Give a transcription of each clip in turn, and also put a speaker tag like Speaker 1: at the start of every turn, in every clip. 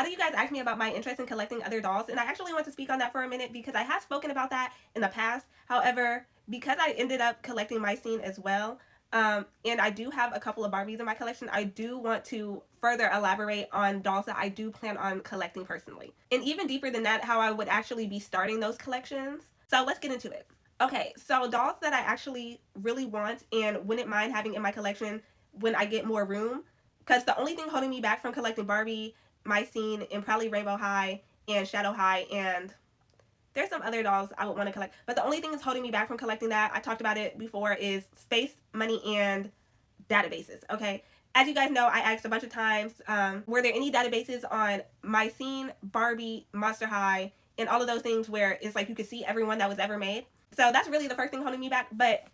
Speaker 1: of you guys asked me about my interest in collecting other dolls, and I actually want to speak on that for a minute because I have spoken about that in the past. However, because I ended up collecting My Scene as well, and I do have a couple of Barbies in my collection, I do want to further elaborate on dolls that I do plan on collecting personally. And even deeper than that, how I would actually be starting those collections. So let's get into it. Okay, so dolls that I actually really want and wouldn't mind having in my collection when I get more room, because the only thing holding me back from collecting Barbie, My Scene, and probably Rainbow High and Shadow High, and there's some other dolls I would want to collect, but the only thing that's holding me back from collecting that, I talked about it before, is space, money, and databases. Okay, as you guys know, I asked a bunch of times, were there any databases on My Scene, Barbie, Monster High, and all of those things where it's like you could see everyone that was ever made. So that's really the first thing holding me back. But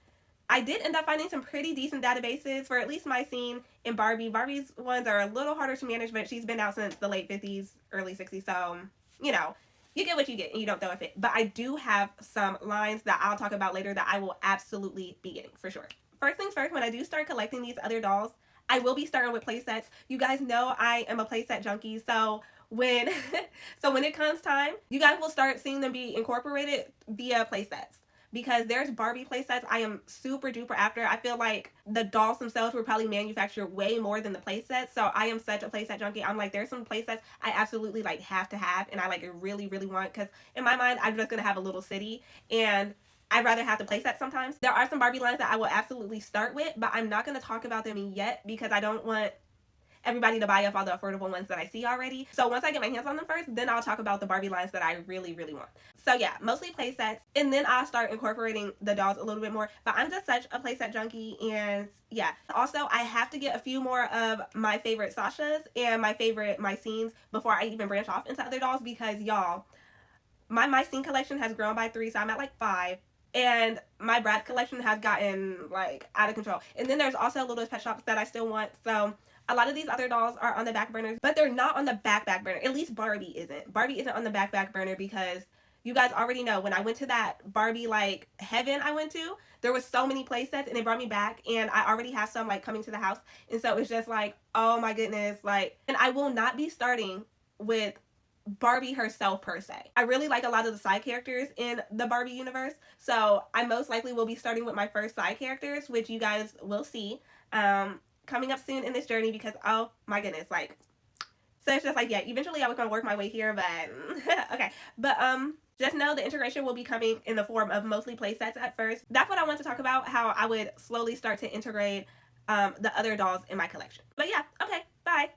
Speaker 1: I did end up finding some pretty decent databases for at least My Scene and Barbie. Barbie's ones are a little harder to manage, but she's been out since the late 50s, early 60s. So, you know, you get what you get and you don't throw a fit. But I do have some lines that I'll talk about later that I will absolutely be getting for sure. First things first, when I do start collecting these other dolls, I will be starting with playsets. You guys know I am a playset junkie, so when when it comes time, you guys will start seeing them be incorporated via playsets, because there's Barbie playsets I am super duper after. I feel like the dolls themselves were probably manufactured way more than the playsets, so I am such a playset junkie. I'm like, there's some playsets I absolutely like have to have, and I like really really want, because in my mind I'm just gonna have a little city, and I'd rather have the playset sometimes. There are some Barbie lines that I will absolutely start with, but I'm not going to talk about them yet because I don't want everybody to buy up all the affordable ones that I see already. So once I get my hands on them first, then I'll talk about the Barbie lines that I really, really want. So yeah, mostly playsets, and then I'll start incorporating the dolls a little bit more. But I'm just such a playset junkie, and yeah. Also, I have to get a few more of my favorite Sashas and my favorite My Scenes before I even branch off into other dolls, because y'all, my Scene collection has grown by 3, so I'm at like 5. And my Bratz collection has gotten like out of control. And then there's also Littlest Pet Shops that I still want. So a lot of these other dolls are on the back burners, but they're not on the back burner. At least Barbie isn't. Barbie isn't on the back burner because you guys already know when I went to that Barbie like heaven I went to, there was so many play sets and it brought me back, and I already have some like coming to the house. And so it's just like, oh my goodness, like, and I will not be starting with Barbie herself per se. I really like a lot of the side characters in the Barbie universe, so I most likely will be starting with my first side characters, which you guys will see coming up soon in this journey, because oh my goodness, like, so it's just like, yeah, eventually I was gonna work my way here, but okay. But just know the integration will be coming in the form of mostly play sets at first. That's what I want to talk about, how I would slowly start to integrate the other dolls in my collection. But yeah, okay, bye.